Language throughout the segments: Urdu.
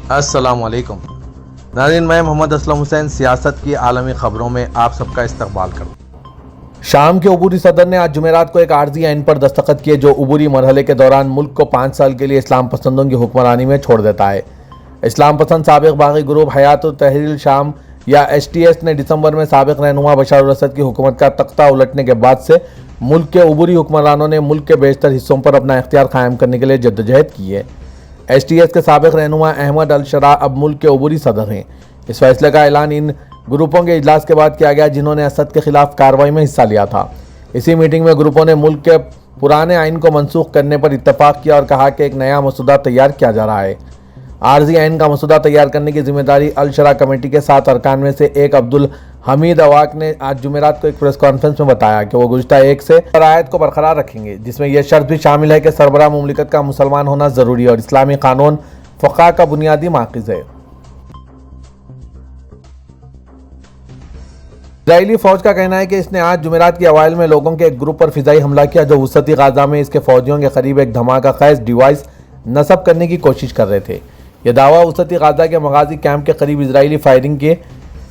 السلام علیکم ناظرین، میں محمد اسلم حسین سیاست کی عالمی خبروں میں آپ سب کا استقبال کرتا ہوں۔ شام کے عبوری صدر نے آج جمعرات کو ایک عارضی آئین پر دستخط کیے جو عبوری مرحلے کے دوران ملک کو 5 سال کے لیے اسلام پسندوں کی حکمرانی میں چھوڑ دیتا ہے۔ اسلام پسند سابق باغی گروپ حیات تحریر الشام یا HTS نے دسمبر میں سابق رہنما بشار الاسد کی حکومت کا تختہ الٹنے کے بعد سے ملک کے عبوری حکمرانوں نے ملک کے بیشتر حصوں پر اپنا اختیار قائم کرنے کے لیے جدوجہد کی ہے۔ HTS کے سابق رہنما احمد الشرا اب ملک کے عبوری صدر ہیں۔ اس فیصلے کا اعلان ان گروپوں کے اجلاس کے بعد کیا گیا جنہوں نے اسد کے خلاف کارروائی میں حصہ لیا تھا۔ اسی میٹنگ میں گروپوں نے ملک کے پرانے آئین کو منسوخ کرنے پر اتفاق کیا اور کہا کہ ایک نیا مسودہ تیار کیا جا رہا ہے۔ عارضی آئین کا مسودہ تیار کرنے کی ذمہ داری الشرا کمیٹی کے 7 ارکان میں سے ایک عبدالحمید اواق نے آج جمعرات کو ایک پریس کانفرنس میں بتایا کہ وہ گزشتہ 1 سے شرائط کو برقرار رکھیں گے، جس میں یہ شرط بھی شامل ہے کہ سربراہ مملکت کا مسلمان ہونا ضروری ہے اور اسلامی قانون فقہ کا بنیادی ماخذ ہے۔ اسرائیلی فوج کا کہنا ہے کہ اس نے آج جمعرات کے اوائل میں لوگوں کے ایک گروپ پر فضائی حملہ کیا جو وسطی غزہ میں اس کے فوجیوں کے قریب ایک دھماکہ خیز ڈیوائس نصب کرنے کی کوشش کر رہے تھے۔ یہ دعویٰ وسطی غزہ کے مغازی کیمپ کے قریب اسرائیلی فائرنگ کی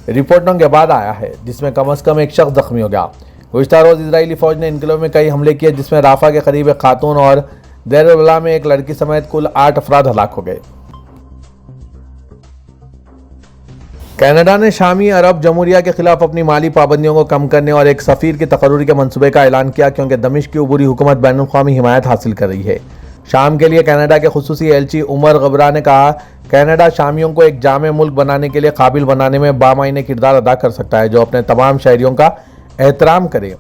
رپورٹوں کے بعد آیا ہے، جس میں کم از کم ایک شخص زخمی ہو گیا۔ گزشتہ روز اسرائیلی فوج نے انقلاب میں کئی حملے کیے جس میں رافع کے قریب ایک خاتون اور دیر البلح میں ایک لڑکی سمیت کل 8 افراد ہلاک ہو گئے۔ کینیڈا نے شامی عرب جمہوریہ کے خلاف اپنی مالی پابندیوں کو کم کرنے اور ایک سفیر کی تقرری کے منصوبے کا اعلان کیا کیونکہ دمشق کی عبوری حکومت بین الاقوامی حمایت حاصل کر رہی ہے۔ شام کے لیے کینیڈا کے خصوصی ایلچی عمر غبرہ نے کہا کینیڈا شامیوں کو ایک جامع ملک بنانے کے لیے قابل بنانے میں بامعنی کردار ادا کر سکتا ہے جو اپنے تمام شہریوں کا احترام کرے۔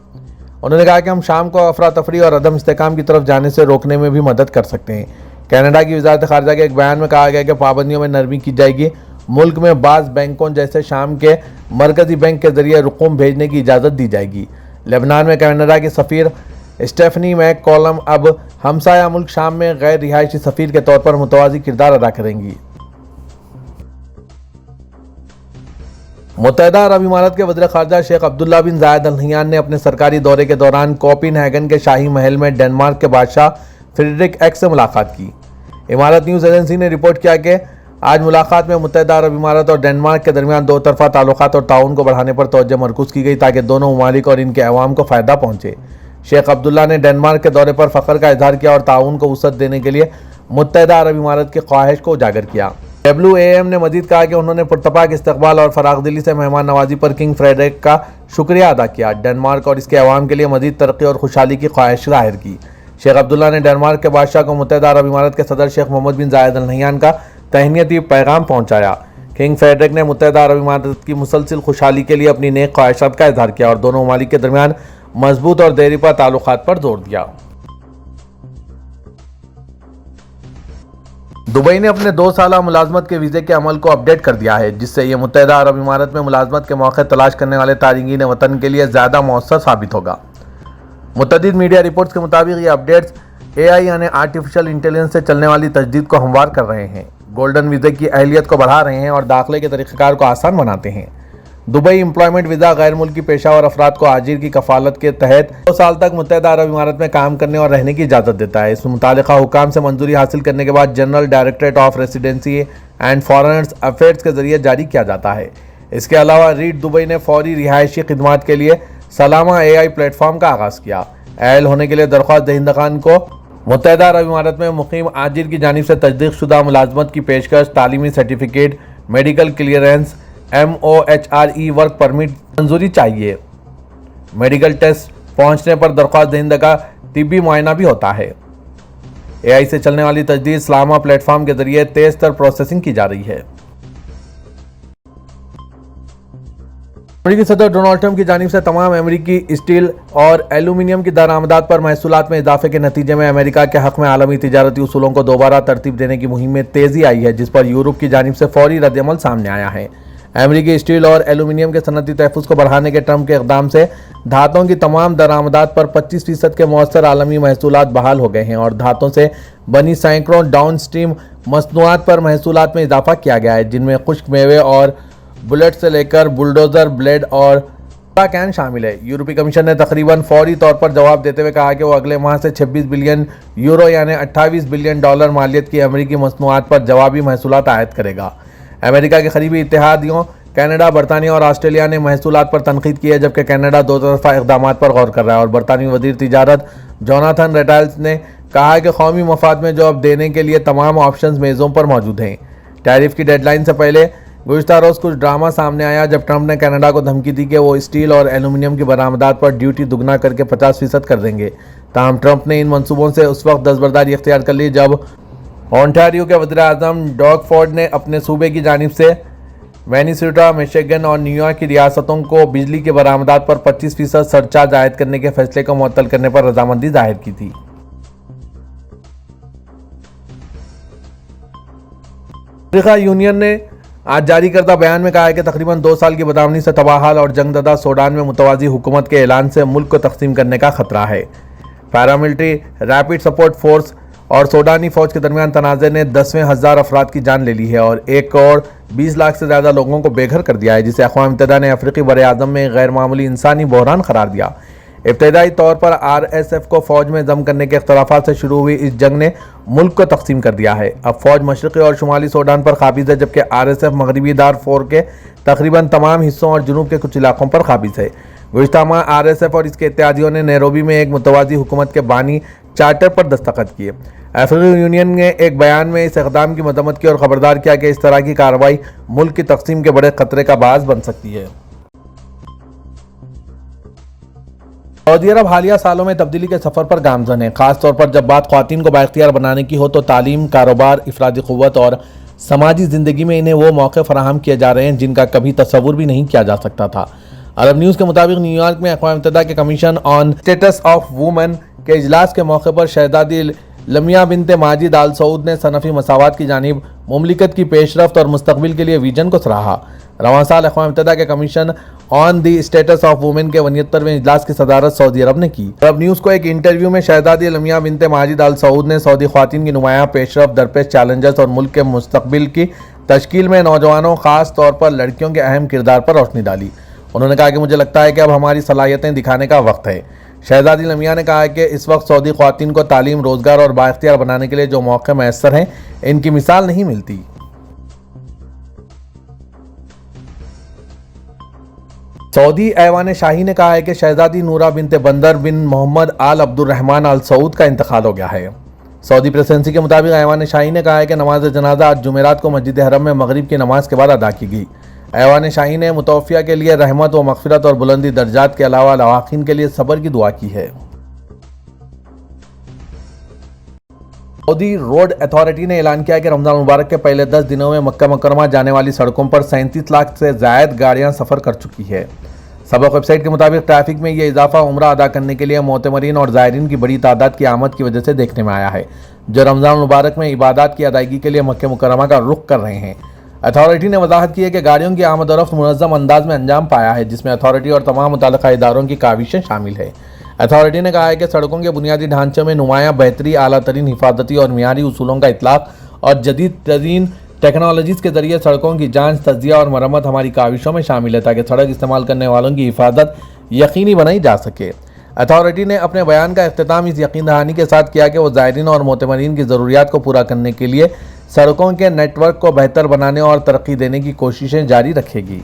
انہوں نے کہا کہ ہم شام کو افراتفری اور عدم استحکام کی طرف جانے سے روکنے میں بھی مدد کر سکتے ہیں۔ کینیڈا کی وزارت خارجہ کے ایک بیان میں کہا گیا کہ پابندیوں میں نرمی کی جائے گی، ملک میں بعض بینکوں جیسے شام کے مرکزی بینک کے ذریعے رقوم بھیجنے کی اجازت دی جائے گی۔ لبنان میں کینیڈا کی سفیر اسٹیفنی میک کولم اب ہمسایہ ملک شام میں غیر رہائشی سفیر کے طور پر متوازی کردار ادا کریں گی۔ متحدہ عرب امارات کے وزیر خارجہ شیخ عبداللہ بن زائد ال نہیان نے اپنے سرکاری دورے کے دوران کوپن ہیگن کے شاہی محل میں ڈنمارک کے بادشاہ فریڈرک ایک سے ملاقات کی۔ امارات نیوز ایجنسی نے رپورٹ کیا کہ آج ملاقات میں متحدہ عرب امارات اور ڈنمارک کے درمیان 2 طرفہ تعلقات اور تعاون کو بڑھانے پر توجہ مرکوز کی گئی تاکہ دونوں ممالک اور ان کے عوام کو فائدہ پہنچے۔ شیخ عبداللہ نے ڈنمارک کے دورے پر فخر کا اظہار کیا اور تعاون کو وسعت دینے کے لیے متحدہ عرب امارات کی خواہش کو اجاگر کیا۔ WAM نے مزید کہا کہ انہوں نے پرتپاک استقبال اور فراخ دلی سے مہمان نوازی پر کنگ فریڈرک کا شکریہ ادا کیا، ڈنمارک اور اس کے عوام کے لیے مزید ترقی اور خوشحالی کی خواہش ظاہر کی۔ شیخ عبداللہ نے ڈنمارک کے بادشاہ کو متحدہ عرب امارات کے صدر شیخ محمد بن زائد ال نہیان کا تہنیتی پیغام پہنچایا۔ کنگ فریڈرک نے متحدہ عرب امارات کی مسلسل خوشحالی کے لیے اپنی نیک خواہشات کا اظہار کیا اور دونوں ممالک کے درمیان مضبوط اور دیرپا تعلقات پر زور دیا۔ دبئی نے اپنے 2 سالہ ملازمت کے ویزے کے عمل کو اپ ڈیٹ کر دیا ہے، جس سے یہ متحدہ عرب امارات میں ملازمت کے موقع تلاش کرنے والے تارکین وطن کے لیے زیادہ مؤثر ثابت ہوگا۔ متعدد میڈیا رپورٹس کے مطابق یہ اپ ڈیٹس AI یعنی آرٹیفیشل انٹیلیجنس سے چلنے والی تجدید کو ہموار کر رہے ہیں، گولڈن ویزے کی اہلیت کو بڑھا رہے ہیں اور داخلے کے طریقہ کار کو آسان بناتے ہیں۔ دبئی امپلائمنٹ ویزا غیر ملکی پیشہ ور افراد کو آجر کی کفالت کے تحت 2 سال تک متحدہ عرب امارات میں کام کرنے اور رہنے کی اجازت دیتا ہے۔ اس میں متعلقہ حکام سے منظوری حاصل کرنے کے بعد general directorate of residency and foreigners affairs کے ذریعے جاری کیا جاتا ہے۔ اس کے علاوہ ریٹ دبئی نے فوری رہائشی خدمات کے لیے سلامہ AI پلیٹ فارم کا آغاز کیا۔ اہل ہونے کے لیے درخواست دہندگان کو متحدہ عرب امارات میں مقیم آجر کی جانب سے تصدیق شدہ ملازمت کی پیشکش، تعلیمی certificate, medical clearance, MOHRE work permit منظوری چاہیے۔ میڈیکل ٹیسٹ پہنچنے پر درخواست دہندہ کا طبی معائنہ بھی ہوتا ہے۔ AI سے چلنے والی تجدید سلامہ پلیٹ فارم کے ذریعے تیز تر پروسیسنگ کی جا رہی ہے۔ امریکی صدر ڈونلڈ ٹرمپ کی جانب سے تمام امریکی اسٹیل اور ایلومینیم کی درآمدات پر محصولات میں اضافے کے نتیجے میں امریکہ کے حق میں عالمی تجارتی اصولوں کو دوبارہ ترتیب دینے کی مہم میں تیزی آئی ہے، جس پر یورپ کی جانب سے فوری رد عمل سامنے آیا ہے۔ امریکی اسٹیل اور ایلومینیم کے صنعتی تحفظ کو بڑھانے کے ٹرمپ کے اقدام سے دھاتوں کی تمام درآمدات پر 25% کے مؤثر عالمی محصولات بحال ہو گئے ہیں اور دھاتوں سے بنی سینکڑوں ڈاؤن سٹریم مصنوعات پر محصولات میں اضافہ کیا گیا ہے، جن میں خشک میوے اور بلیٹ سے لے کر بلڈوزر بلیڈ اور کین شامل ہے۔ یورپی کمیشن نے تقریباً فوری طور پر جواب دیتے ہوئے کہا کہ وہ اگلے ماہ سے 26 بلین یورو یعنی 28 بلین ڈالر مالیت کی امریکی مصنوعات پر جوابی محصولات عائد کرے گا۔ امریکہ کے قریبی اتحادیوں کینیڈا، برطانیہ اور آسٹریلیا نے محصولات پر تنقید کی ہے، جبکہ کینیڈا دو طرفہ اقدامات پر غور کر رہا ہے، اور برطانوی وزیر تجارت جوناتھن ریٹائلز نے کہا کہ قومی مفاد میں جواب دینے کے لیے تمام آپشنز میزوں پر موجود ہیں۔ ٹیرف کی ڈیڈ لائن سے پہلے گزشتہ روز کچھ ڈرامہ سامنے آیا جب ٹرمپ نے کینیڈا کو دھمکی دی کہ وہ اسٹیل اور ایلومینیم کی برآمدات پر ڈیوٹی دگنا کر کے 50% کر دیں گے۔ تاہم ٹرمپ نے ان منصوبوں سے اس وقت دستبرداری اختیار کر لی جب اونٹاریو کے وزیر اعظم ڈاگ فورڈ نے اپنے صوبے کی جانب سے مینیسوٹا، میشیگن اور نیو یارک کی ریاستوں کو بجلی کی برآمدات پر 25% سرچارج عائد کرنے کے فیصلے کو معطل کرنے پر رضامندی ظاہر کی تھی۔ افریقہ یونین نے آج جاری کردہ بیان میں کہا ہے کہ تقریباً 2 سال کی بدامنی سے تباہ حال اور جنگ زدہ سوڈان میں متوازی حکومت کے اعلان سے ملک کو تقسیم کرنے کا خطرہ ہے۔ پیراملٹری ریپڈ سپورٹ فورس اور سوڈانی فوج کے درمیان تنازع نے 10,000 افراد کی جان لے لی ہے اور 1 کروڑ 20 لاکھ سے زیادہ لوگوں کو بے گھر کر دیا ہے، جسے اقوام متحدہ نے افریقی براعظم میں غیر معمولی انسانی بحران قرار دیا۔ ابتدائی طور پر RSF کو فوج میں ضم کرنے کے اختلافات سے شروع ہوئی اس جنگ نے ملک کو تقسیم کر دیا ہے۔ اب فوج مشرقی اور شمالی سوڈان پر قابض ہے، جبکہ RSF مغربی دارفور کے تقریباً تمام حصوں اور جنوب کے کچھ علاقوں پر قابض ہے۔ گزشتہ ماہ RSF اور اس کے اتحادیوں نے نیروبی میں ایک متوازی حکومت کے بانی چارٹر پر دستخط کیے۔ افریقی یونین نے ایک بیان میں اس اقدام کی مذمت کی اور خبردار کیا کہ اس طرح کی کارروائی ملک کی تقسیم کے بڑے خطرے کا باعث بن سکتی ہے۔ سعودی عرب حالیہ سالوں میں تبدیلی کے سفر پر گامزن ہے، خاص طور پر جب بات خواتین کو بااختیار بنانے کی ہو تو تعلیم، کاروبار، افرادی قوت اور سماجی زندگی میں انہیں وہ موقع فراہم کیے جا رہے ہیں جن کا کبھی تصور بھی نہیں کیا جا سکتا تھا۔ عرب نیوز کے مطابق نیو یارک میں اقوام متحدہ کے commission on status of women کے اجلاس کے موقع پر شہزادی لمیہ بنت ماجد آل سعود نے صنفی مساوات کی جانب مملکت کی پیش رفت اور مستقبل کے لیے ویژن کو سراہا۔ رواں سال اقوام متحدہ کے commission on the status of women کے 69ویں اجلاس کی صدارت سعودی عرب نے کی۔ عرب نیوز کو ایک انٹرویو میں شہزادی لمیہ بنت ماجد آل سعود نے سعودی خواتین کی نمایاں پیش رفت، درپیش چیلنجز اور ملک کے مستقبل کی تشکیل میں نوجوانوں، خاص طور پر لڑکیوں کے اہم کردار پر روشنی ڈالی۔ انہوں نے کہا کہ مجھے لگتا ہے کہ اب ہماری صلاحیتیں دکھانے کا وقت ہے۔ شہزادی لمیہ نے کہا کہ اس وقت سعودی خواتین کو تعلیم، روزگار اور بااختیار بنانے کے لیے جو موقع میسر ہیں، ان کی مثال نہیں ملتی۔ سعودی ایوان شاہی نے کہا ہے کہ شہزادی نورہ بنت بندر بن محمد آل عبد الرحمن آل سعود کا انتقال ہو گیا ہے۔ سعودی پریسیڈنسی کے مطابق ایوان شاہی نے کہا ہے کہ نماز جنازہ آج جمعرات کو مسجد حرم میں مغرب کی نماز کے بعد ادا کی گئی۔ ایوان شاہی نے متوفیہ کے لیے رحمت و مغفرت اور بلندی درجات کے علاوہ لواحقین کے لیے صبر کی دعا کی ہے۔ سعودی روڈ اتھارٹی نے اعلان کیا کہ رمضان مبارک کے پہلے 10 دنوں میں مکہ مکرمہ جانے والی سڑکوں پر 37 لاکھ سے زائد گاڑیاں سفر کر چکی ہے۔ سبق ویب سائٹ کے مطابق ٹریفک میں یہ اضافہ عمرہ ادا کرنے کے لیے معتمرین اور زائرین کی بڑی تعداد کی آمد کی وجہ سے دیکھنے میں آیا ہے، جو رمضان مبارک میں عبادات کی ادائیگی کے لیے مکہ مکرمہ کا رخ کر رہے ہیں۔ اتھارٹی نے وضاحت کی ہے کہ گاڑیوں کی آمد و رفت منظم انداز میں انجام پایا ہے، جس میں اتھارٹی اور تمام متعلقہ اداروں کی کاوشیں شامل ہیں۔ اتھارٹی نے کہا ہے کہ سڑکوں کے بنیادی ڈھانچے میں نمایاں بہتری، اعلیٰ ترین حفاظتی اور معیاری اصولوں کا اطلاق اور جدید ترین ٹیکنالوجیز کے ذریعے سڑکوں کی جانچ، تجزیہ اور مرمت ہماری کاوشوں میں شامل ہے تاکہ سڑک استعمال کرنے والوں کی حفاظت یقینی بنائی جا سکے۔ اتھارٹی نے اپنے بیان کا اختتام اس یقین دہانی کے ساتھ کیا کہ وہ زائرین اور معتمرین کی ضروریات کو پورا کرنے کے لیے سڑکوں کے نیٹ ورک کو بہتر بنانے اور ترقی دینے کی کوششیں جاری رکھے گی۔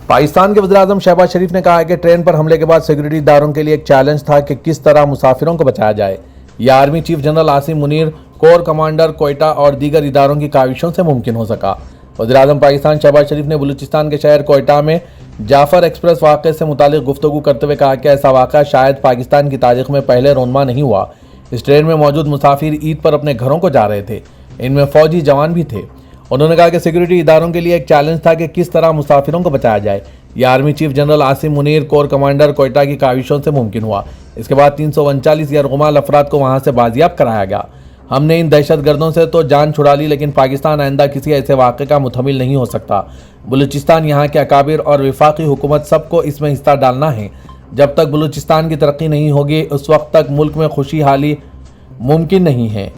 پاکستان کے وزیر اعظم شہباز شریف نے کہا ہے کہ ٹرین پر حملے کے بعد سیکورٹی اداروں کے لیے ایک چیلنج تھا کہ کس طرح مسافروں کو بچایا جائے۔ یہ army chief general Asim Munir, corps commander Quetta اور دیگر اداروں کی کاوشوں سے ممکن ہو سکا۔ وزیر اعظم پاکستان شہباز شریف نے بلوچستان کے شہر کوئٹہ میں جعفر ایکسپریس واقعے سے متعلق گفتگو کرتے ہوئے کہا کہ ایسا واقعہ شاید پاکستان کی تاریخ میں پہلے رونما نہیں ہوا۔ اس ٹرین میں موجود مسافر عید پر اپنے گھروں کو جا رہے تھے، ان میں فوجی جوان بھی تھے۔ انہوں نے کہا کہ سیکورٹی اداروں کے لیے ایک چیلنج تھا کہ کس طرح مسافروں کو بچایا جائے۔ یہ army chief general Asim Munir, corps commander Quetta کی کاوشوں سے ممکن ہوا۔ اس کے بعد 339 یرغمال افراد کو وہاں سے بازیاب کرایا گیا۔ ہم نے ان دہشت گردوں سے تو جان چھڑا لی، لیکن پاکستان آئندہ کسی ایسے واقعے کا متحمل نہیں ہو سکتا۔ بلوچستان، یہاں کے اکابر اور وفاقی حکومت سب کو اس میں حصہ ڈالنا ہے۔ جب تک بلوچستان کی ترقی نہیں ہوگی، اس وقت تک ملک میں خوشحالی ممکن نہیں ہے۔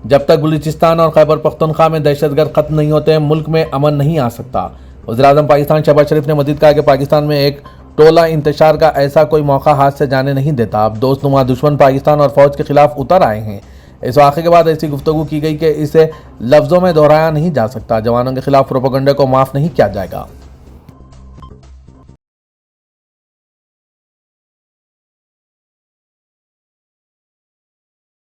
جب تک بلوچستان اور خیبر پختونخوا میں دہشت گرد ختم نہیں ہوتے ملک میں امن نہیں آ سکتا۔ وزیراعظم پاکستان شہباز شریف نے مزید کہا کہ پاکستان میں ایک ٹولہ انتشار کا ایسا کوئی موقع ہاتھ سے جانے نہیں دیتا۔ اب دوست نما دشمن پاکستان اور فوج کے خلاف اتر آئے ہیں۔ اس واقعے کے بعد ایسی گفتگو کی گئی کہ اسے لفظوں میں دہرایا نہیں جا سکتا۔ جوانوں کے خلاف پروپیگنڈے کو معاف نہیں کیا جائے گا۔